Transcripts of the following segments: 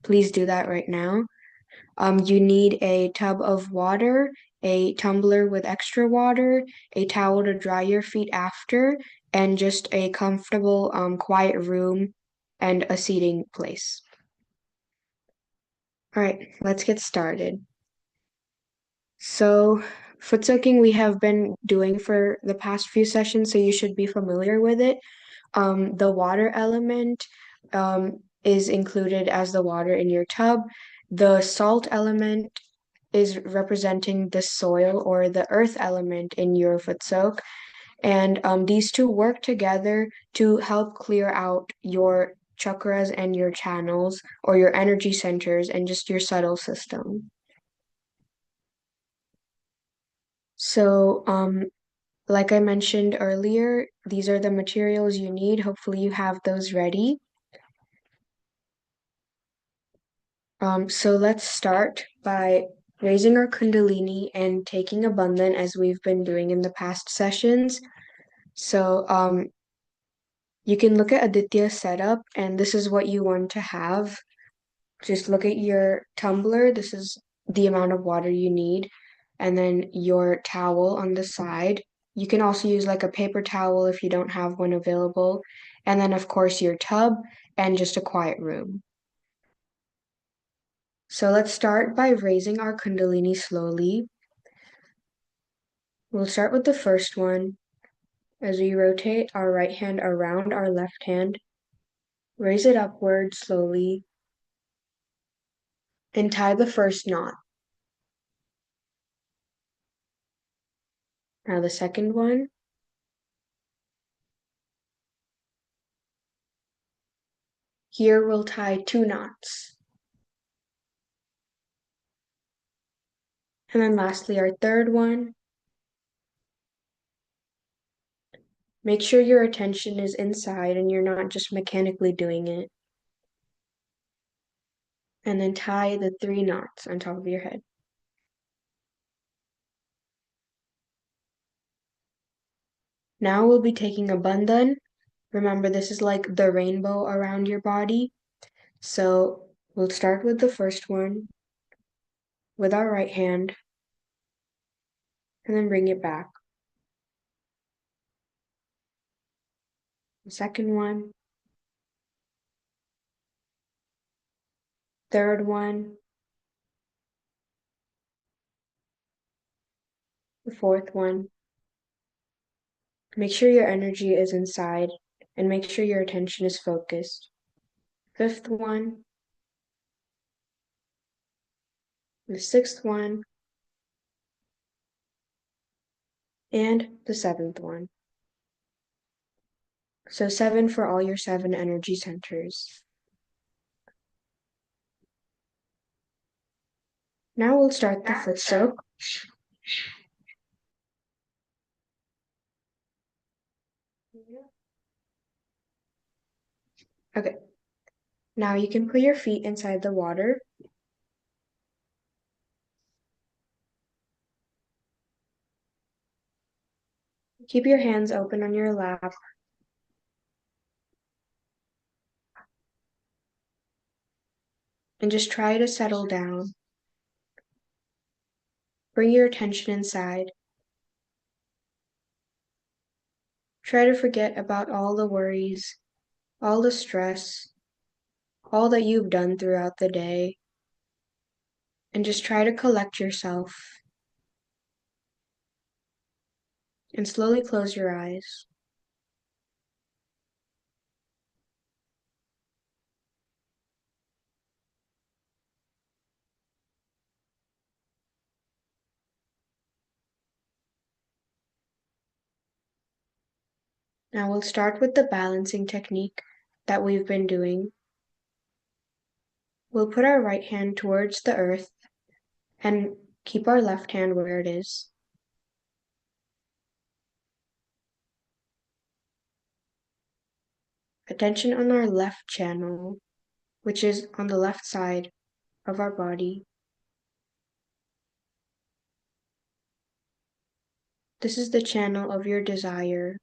please do that right now. You need a tub of water, a tumbler with extra water, a towel to dry your feet after, and just a comfortable, quiet room and a seating place. All right, let's get started. So, foot soaking we have been doing for the past few sessions, so you should be familiar with it. The water element is included as the water in your tub. The salt element is representing the soil or the earth element in your foot soak. And these two work together to help clear out your chakras and your channels or your energy centers and just your subtle system. So, like I mentioned earlier, these are the materials you need. Hopefully, you have those ready. So let's start by raising our Kundalini and taking a bandhan as we've been doing in the past sessions. So you can look at Aditya's setup, and this is what you want to have. Just look at your tumbler. This is the amount of water you need, and then your towel on the side. You can also use like a paper towel if you don't have one available. And then, of course, your tub and just a quiet room. So let's start by raising our Kundalini slowly. We'll start with the first one. As we rotate our right hand around our left hand, raise it upward slowly, and tie the first knot. Now the second one. Here we'll tie 2 knots. And then lastly, our third one. Make sure your attention is inside and you're not just mechanically doing it. And then tie the 3 knots on top of your head. Now we'll be taking a bandhan. Remember, this is like the rainbow around your body. So we'll start with the first one with our right hand and then bring it back. The second one, third one, the fourth one. Make sure your energy is inside and make sure your attention is focused. Fifth one, the sixth one, and the seventh one. So 7 for all your 7 energy centers. Now we'll start the foot soak. Okay. Now you can put your feet inside the water. Keep your hands open on your lap. And just try to settle down. Bring your attention inside. Try to forget about all the worries, all the stress, all that you've done throughout the day, and just try to collect yourself and slowly close your eyes. Now we'll start with the balancing technique that we've been doing. We'll put our right hand towards the earth and keep our left hand where it is. Attention on our left channel, which is on the left side of our body. This is the channel of your desire,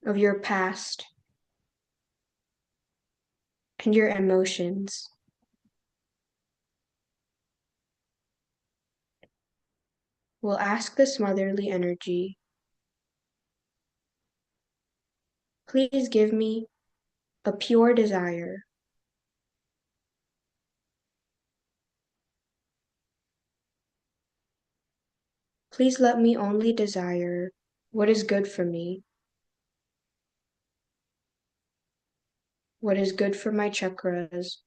of your past, and your emotions. We'll ask this motherly energy, please give me a pure desire. Please let me only desire what is good for me, what is good for my chakras.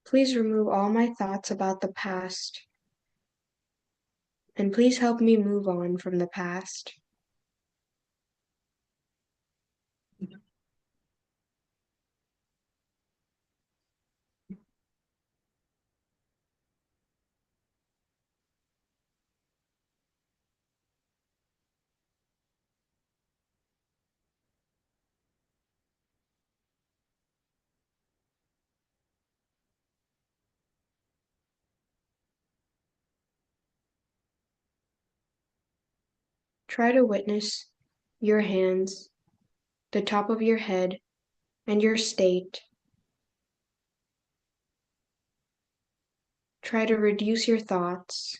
Please remove all my thoughts about the past, and please help me move on from the past. Try to witness your hands, the top of your head, and your state. Try to reduce your thoughts.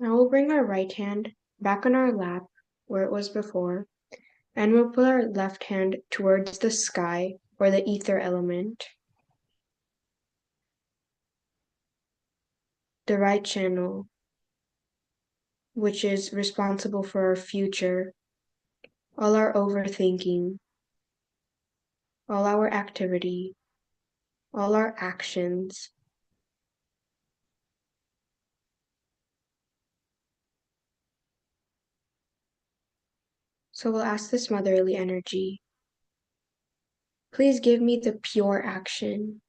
Now we'll bring our right hand back on our lap where it was before, and we'll put our left hand towards the sky or the ether element, the right channel, which is responsible for our future, all our overthinking, all our activity, all our actions. So we'll ask this motherly energy, please give me the pure action.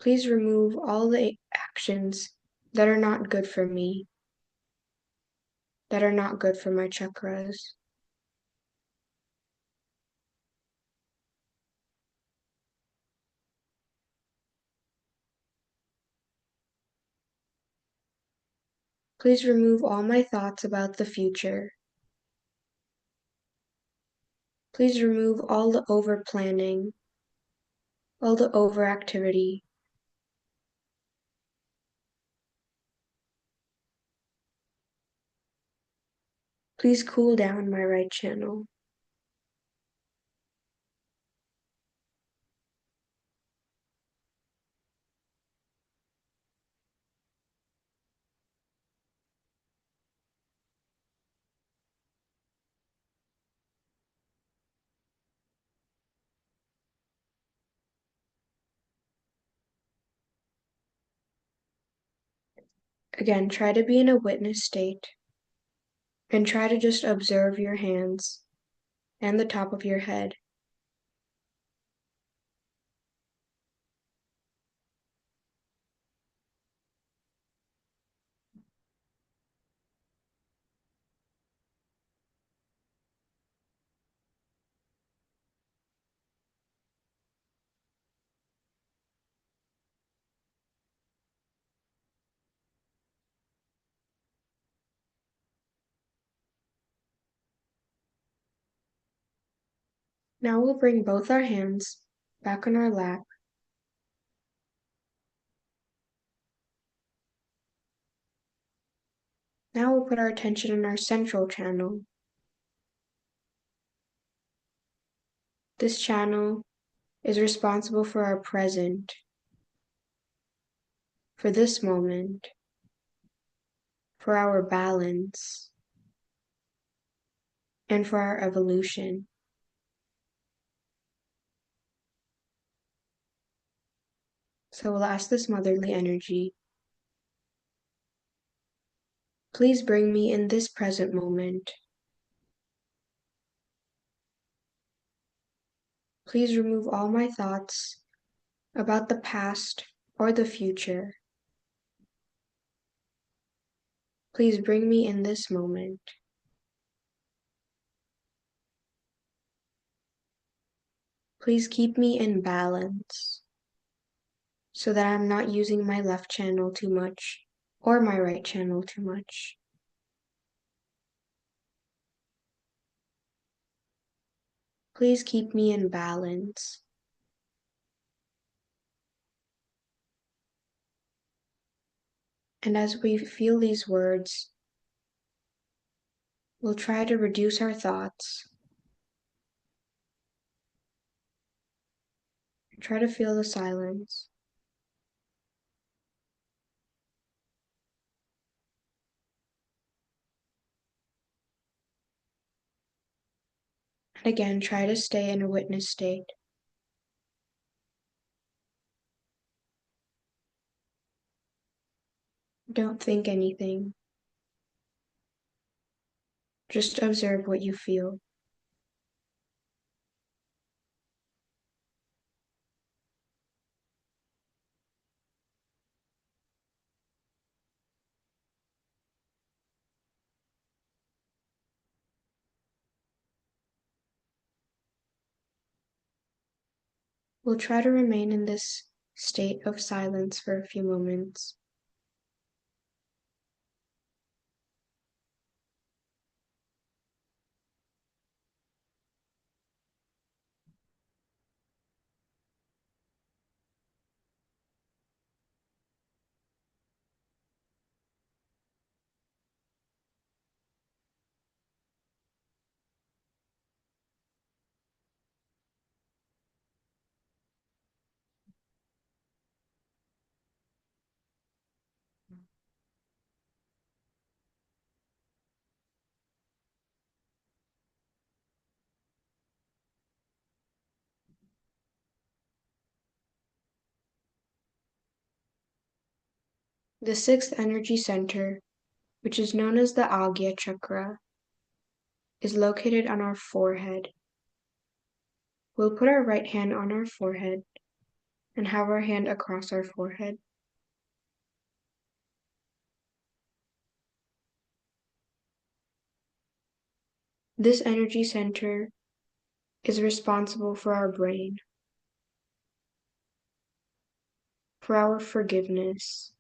Please remove all the actions that are not good for me, that are not good for my chakras. Please remove all my thoughts about the future. Please remove all the over-planning, all the overactivity. Please cool down my right channel. Again, try to be in a witness state and try to just observe your hands and the top of your head. Now we'll bring both our hands back on our lap. Now we'll put our attention on our central channel. This channel is responsible for our present, for this moment, for our balance, and for our evolution. So we'll ask this motherly energy, Please bring me in this present moment. Please remove all my thoughts about the past or the future. Please bring me in this moment. Please keep me in balance so that I'm not using my left channel too much or my right channel too much. Please keep me in balance. And as we feel these words, we'll try to reduce our thoughts. Try to feel the silence. And again, try to stay in a witness state. Don't think anything. Just observe what you feel. We'll try to remain in this state of silence for a few moments. The sixth energy center, which is known as the Agya chakra, is located on our forehead. We'll put our right hand on our forehead and have our hand across our forehead. This energy center is responsible for our brain, for our forgiveness,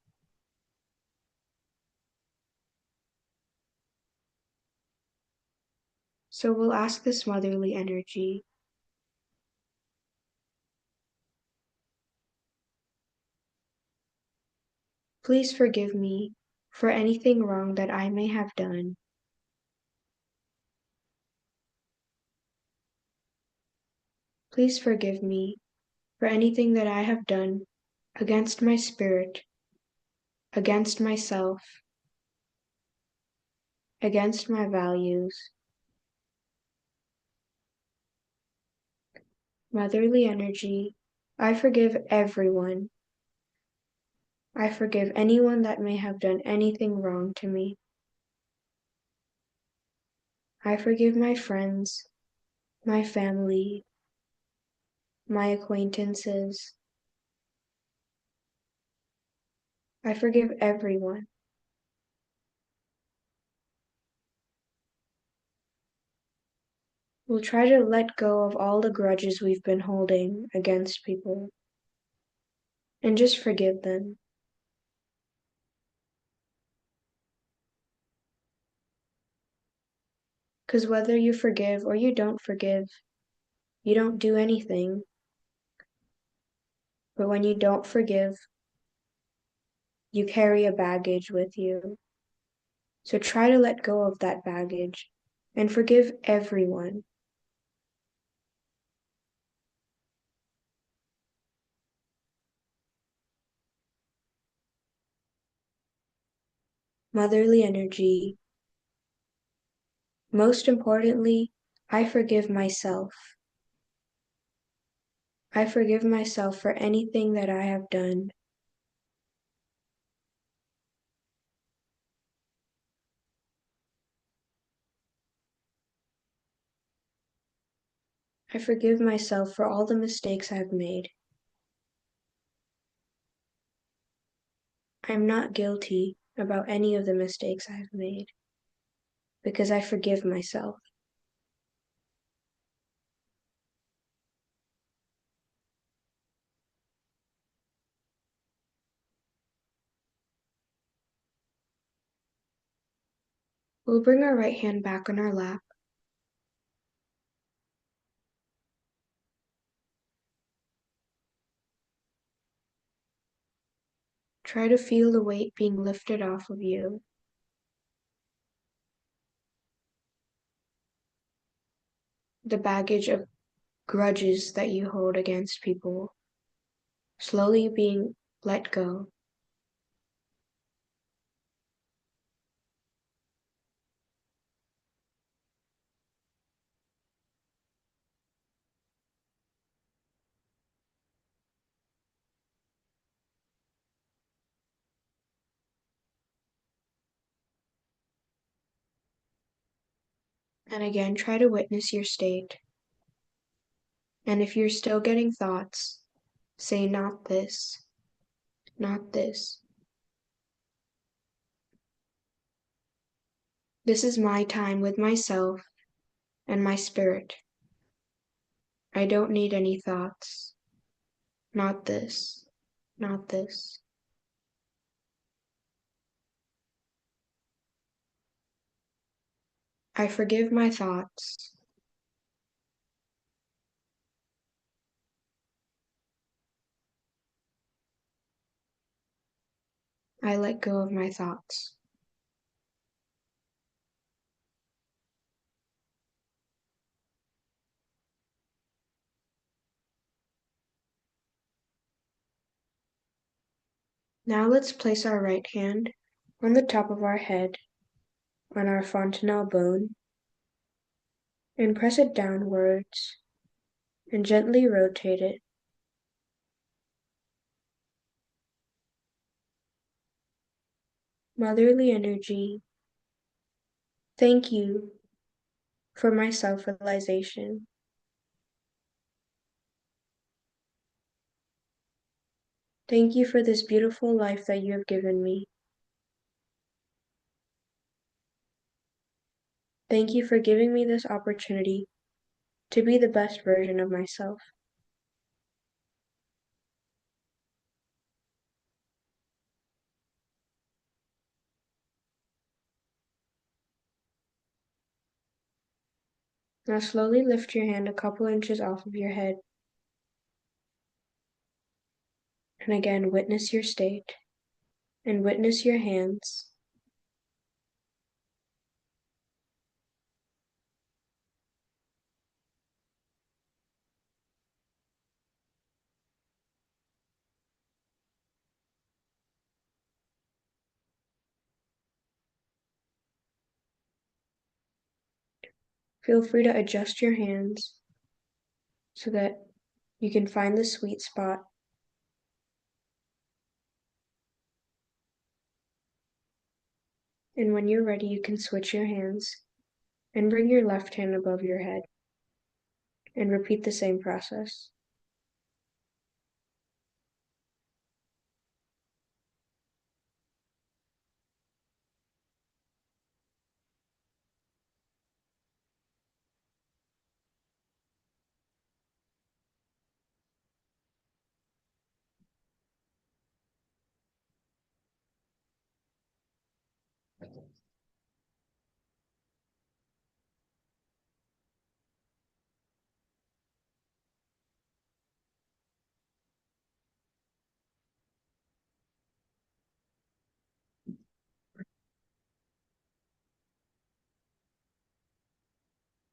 so we'll ask this motherly energy, please forgive me for anything wrong that I may have done. Please forgive me for anything that I have done against my spirit, against myself, against my values. Motherly energy, I forgive everyone. I forgive anyone that may have done anything wrong to me. I forgive my friends, my family, my acquaintances. I forgive everyone. We'll try to let go of all the grudges we've been holding against people and just forgive them. Because whether you forgive or you don't forgive, you don't do anything. But when you don't forgive, you carry a baggage with you. So try to let go of that baggage and forgive everyone. Motherly energy. Most importantly, I forgive myself. I forgive myself for anything that I have done. I forgive myself for all the mistakes I've made. I am not guilty about any of the mistakes I've made because I forgive myself. We'll bring our right hand back on our lap. Try to feel the weight being lifted off of you. The baggage of grudges that you hold against people slowly being let go. And again, try to witness your state. And if you're still getting thoughts, say, not this, not this. This is my time with myself and my spirit. I don't need any thoughts. Not this, not this. I forgive my thoughts. I let go of my thoughts. Now let's place our right hand on the top of our head, on our fontanelle bone, and press it downwards and gently rotate it. Motherly energy, thank you for my self-realization. Thank you for this beautiful life that you have given me. Thank you for giving me this opportunity to be the best version of myself. Now slowly lift your hand a couple inches off of your head. And again, witness your state and witness your hands. Feel free to adjust your hands so that you can find the sweet spot. And when you're ready, you can switch your hands and bring your left hand above your head and repeat the same process.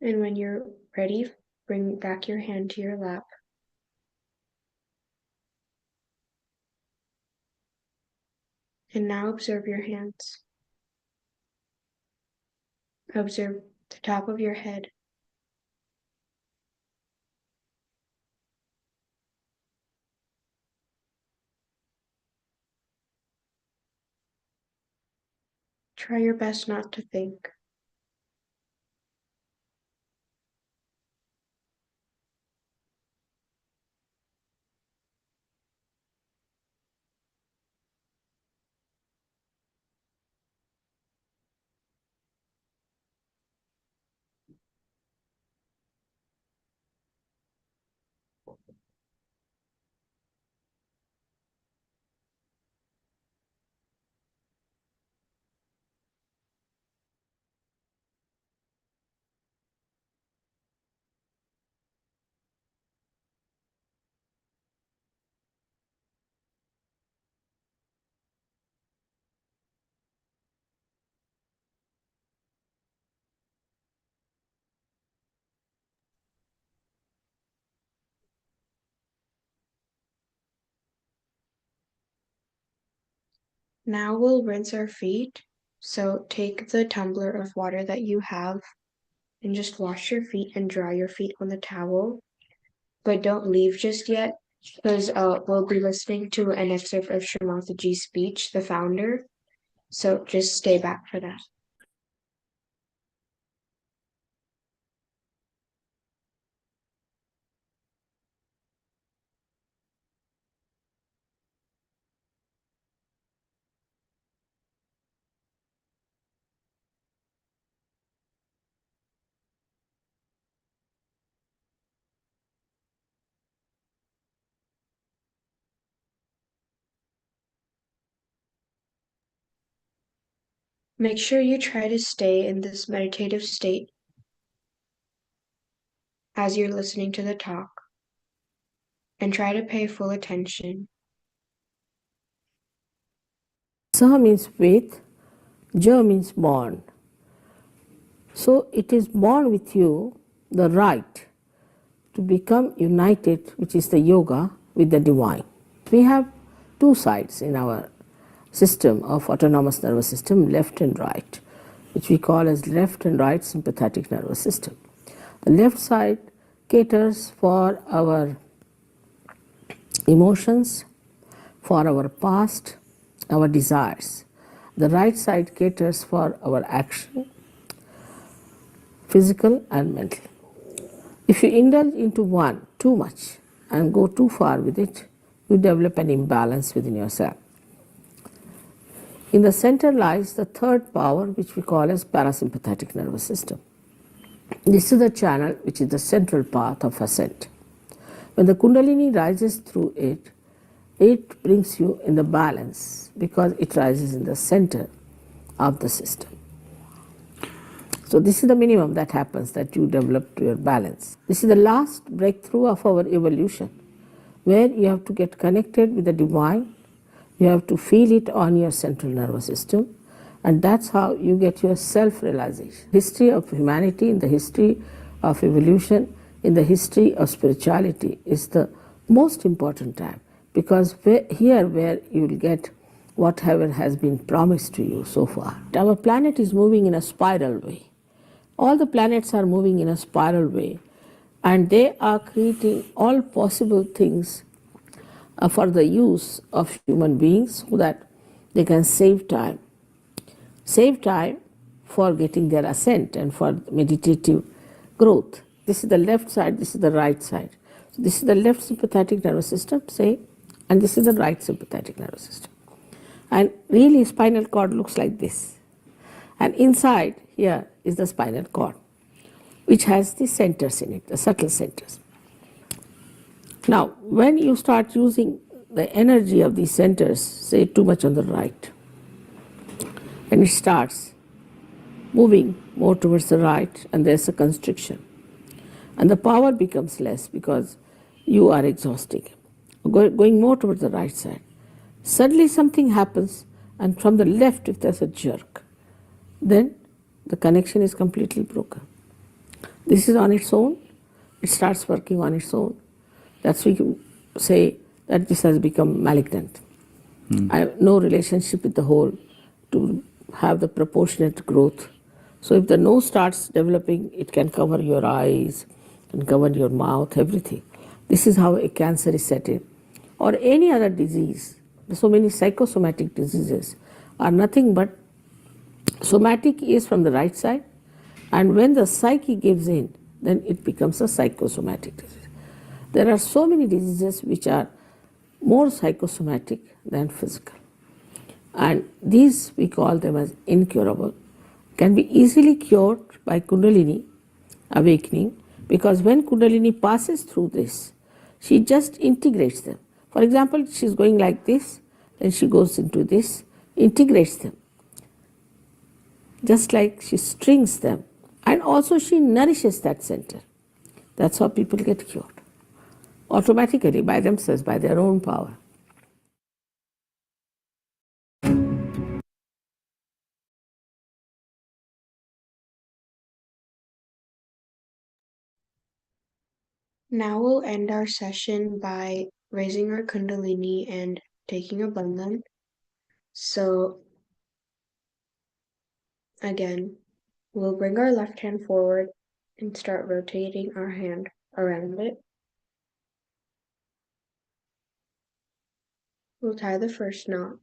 And when you're ready, bring back your hand to your lap. And now observe your hands. Observe the top of your head. Try your best not to think. Now we'll rinse our feet. So take the tumbler of water that you have and just wash your feet and dry your feet on the towel. But don't leave just yet because we'll be listening to an excerpt of Shamantaji's speech, the founder. So just stay back for that. Make sure you try to stay in this meditative state as you're listening to the talk and try to pay full attention. Sa means faith, Ja means born. So it is born with you the right to become united, which is the yoga, with the divine. We have two sides in our system of autonomous nervous system, left and right, which we call as left and right sympathetic nervous system. The left side caters for our emotions, for our past, our desires. The right side caters for our action, physical and mental. If you indulge into one too much and go too far with it, you develop an imbalance within yourself. In the center lies the third power, which we call as parasympathetic nervous system. This is the channel which is the central path of ascent. When the Kundalini rises through it, it brings you in the balance because it rises in the center of the system. So this is the minimum that happens, that you develop your balance. This is the last breakthrough of our evolution, where you have to get connected with the divine, you have to feel it on your central nervous system, and that's how you get your self-realization. History of humanity, in the history of evolution, in the history of spirituality is the most important time, because here where you will get whatever has been promised to you so far. Our planet is moving in a spiral way. All the planets are moving in a spiral way, and they are creating all possible things for the use of human beings so that they can save time. Save time for getting their ascent and for meditative growth. This is the left side, this is the right side. So this is the left sympathetic nervous system, say, and this is the right sympathetic nervous system. And really, spinal cord looks like this. And inside here is the spinal cord, which has the centers in it, the subtle centers. Now, when you start using the energy of these centers, say too much on the right, and it starts moving more towards the right, and there's a constriction, and the power becomes less because you are exhausting. Going more towards the right side, suddenly something happens, and from the left, if there's a jerk, then the connection is completely broken. This is on its own, it starts working on its own. That's why you say that this has become malignant. I have no relationship with the whole to have the proportionate growth. So if the nose starts developing, it can cover your eyes, can cover your mouth, everything. This is how a cancer is set in. Or any other disease. So many psychosomatic diseases are nothing but somatic is from the right side, and when the psyche gives in, then it becomes a psychosomatic disease. There are so many diseases which are more psychosomatic than physical. And these we call them as incurable, can be easily cured by Kundalini awakening, because when Kundalini passes through this, she just integrates them. For example, she's going like this, then she goes into this, integrates them, just like she strings them. And also she nourishes that center. That's how people get cured. Automatically, by themselves, by their own power. Now we'll end our session by raising our Kundalini and taking a bandhan. So again, we'll bring our left hand forward and start rotating our hand around it. We'll tie the first knot.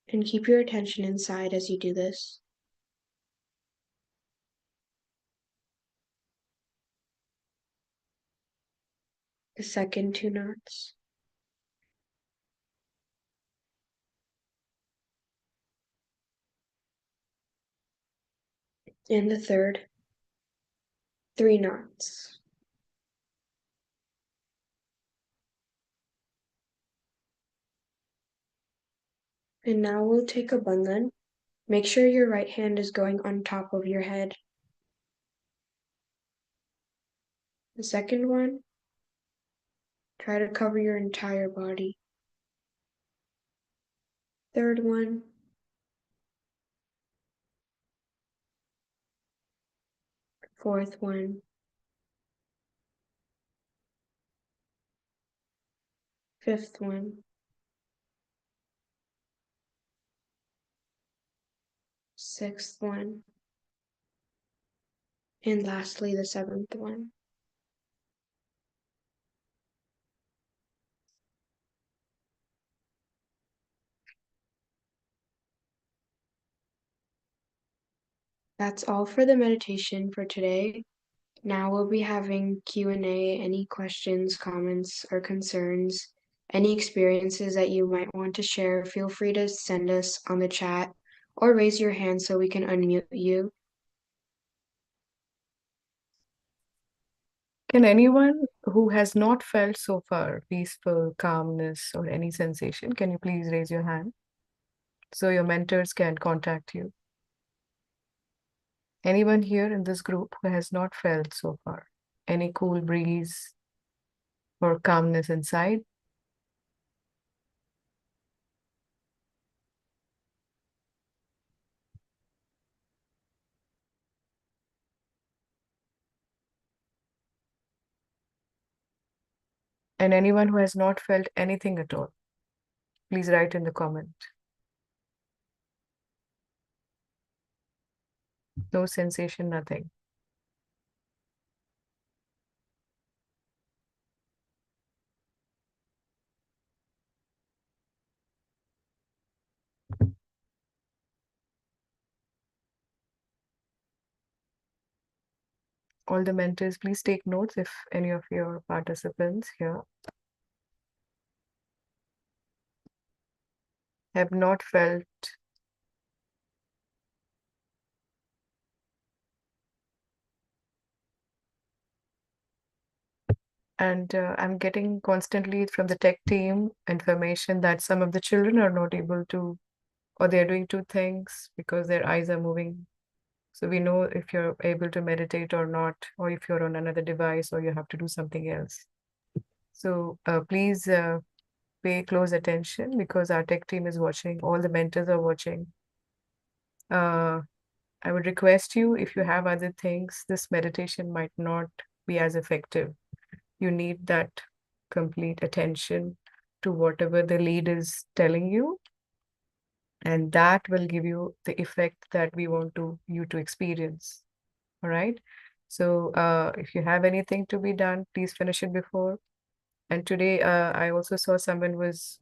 And keep your attention inside as you do this. The second two knots. And the third, three knots. And now we'll take a bandhan. Make sure your right hand is going on top of your head. The second one, try to cover your entire body. Third one, fourth one, fifth one, sixth one, and lastly the seventh one. That's all for the meditation for today. Now we'll be having Q&A, any questions, comments, or concerns, any experiences that you might want to share, feel free to send us on the chat or raise your hand so we can unmute you. Can anyone who has not felt so far peaceful, calmness, or any sensation, can you please raise your hand so your mentors can contact you? Anyone here in this group who has not felt so far any cool breeze or calmness inside? And anyone who has not felt anything at all, please write in the comment. No sensation, nothing. All the mentors, please take notes if any of your participants here have not felt and I'm getting constantly from the tech team information that some of the children are not able to, or they're doing two things because their eyes are moving. So we know if you're able to meditate or not, or if you're on another device or you have to do something else. So please pay close attention because our tech team is watching, all the mentors are watching. I would request you, if you have other things, this meditation might not be as effective. You need that complete attention to whatever the lead is telling you, and that will give you the effect that we want you to experience. All right. So if you have anything to be done, please finish it before. And today I also saw someone was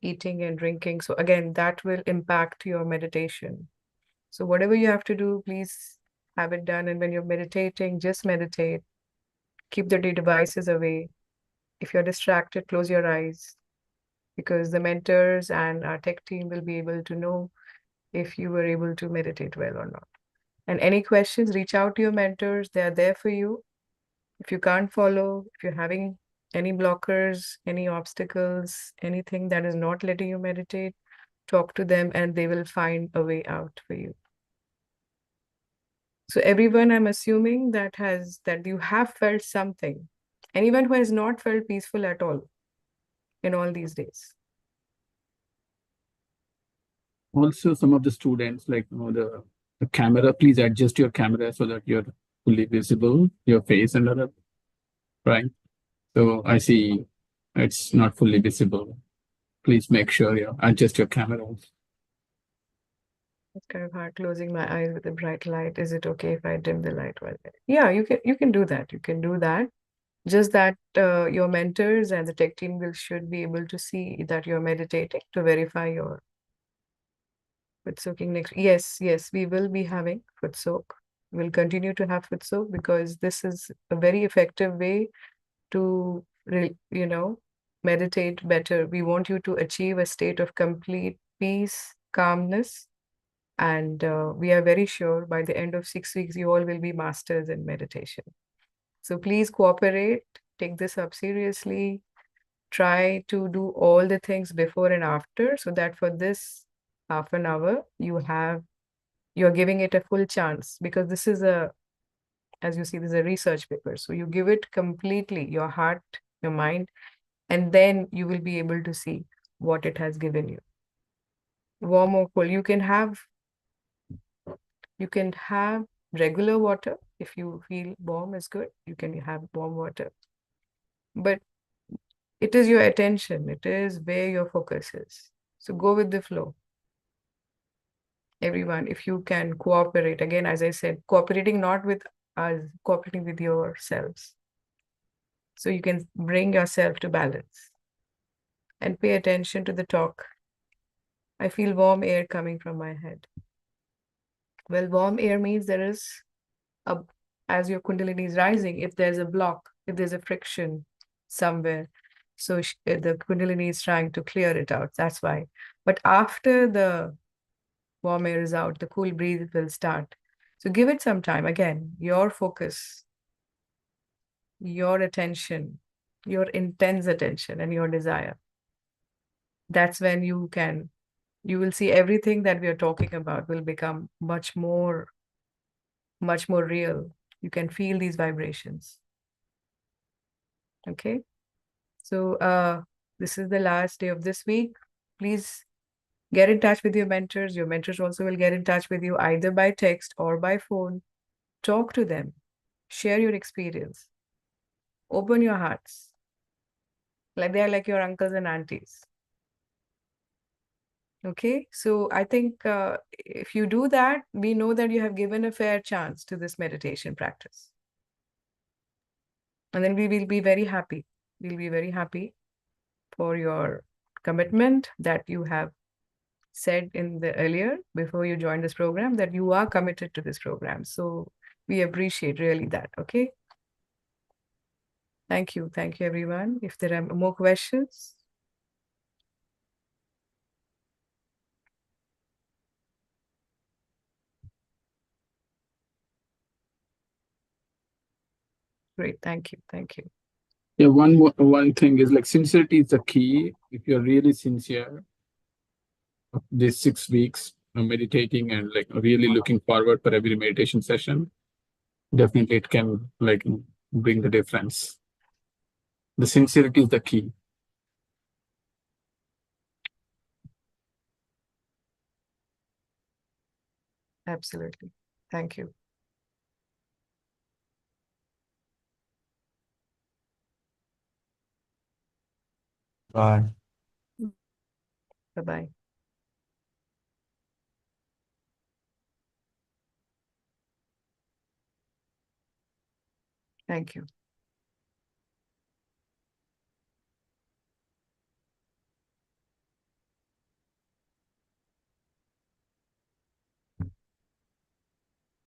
eating and drinking. So again, that will impact your meditation. So whatever you have to do, please have it done. And when you're meditating, just meditate. Keep the devices away. If you're distracted, close your eyes because the mentors and our tech team will be able to know if you were able to meditate well or not. And any questions, reach out to your mentors. They are there for you. If you can't follow, if you're having any blockers, any obstacles, anything that is not letting you meditate, talk to them and they will find a way out for you. So everyone, I'm assuming that you have felt something. Anyone who has not felt peaceful at all in all these days. Also, some of the students, like the camera, please adjust your camera so that you're fully visible, your face and other, right? So I see it's not fully visible. please make sure you adjust your camera. It's kind of hard closing my eyes with a bright light. Is it okay if I dim the light while there? Yeah, you can do that. You can do that. Just that your mentors and the tech team should be able to see that you're meditating to verify your foot soaking next. Yes, we will be having foot soak. We'll continue to have foot soak because this is a very effective way to meditate better. We want you to achieve a state of complete peace, calmness, and we are very sure by the end of 6 weeks, you all will be masters in meditation. So please cooperate, take this up seriously, try to do all the things before and after so that for this half an hour, you're giving it a full chance because this is as you see, this is a research paper. So you give it completely, your heart, your mind, and then you will be able to see what it has given you. Warm or cold, you can have regular water. If you feel warm is good, you can have warm water. But it is your attention, it is where your focus is. So go with the flow. Everyone, if you can cooperate, again, as I said, cooperating not with us, cooperating with yourselves. So you can bring yourself to balance and pay attention to the talk. I feel warm air coming from my head. Well, warm air means there is as your Kundalini is rising, if there's a block, if there's a friction somewhere, so the Kundalini is trying to clear it out. That's why. But after the warm air is out, the cool breeze will start. So give it some time. Again, your focus, your attention, your intense attention and your desire. That's when you will see everything that we are talking about will become much more real. You can feel these vibrations. Okay. So this is the last day of this week. Please get in touch with your mentors. Your mentors also will get in touch with you either by text or by phone. Talk to them. Share your experience. Open your hearts. Like they are like your uncles and aunties. Okay, so I think if you do that, we know that you have given a fair chance to this meditation practice. And then we will be very happy. We'll be very happy for your commitment that you have said in the earlier, before you joined this program, that you are committed to this program. So we appreciate really that. Okay. Thank you. Thank you, everyone. If there are more questions. Great. Thank you. Thank you. Yeah, one thing is like sincerity is the key. If you're really sincere, these 6 weeks of meditating and like really looking forward for every meditation session, definitely it can like bring the difference. The sincerity is the key. Absolutely. Thank you. Bye. Bye-bye. Thank you.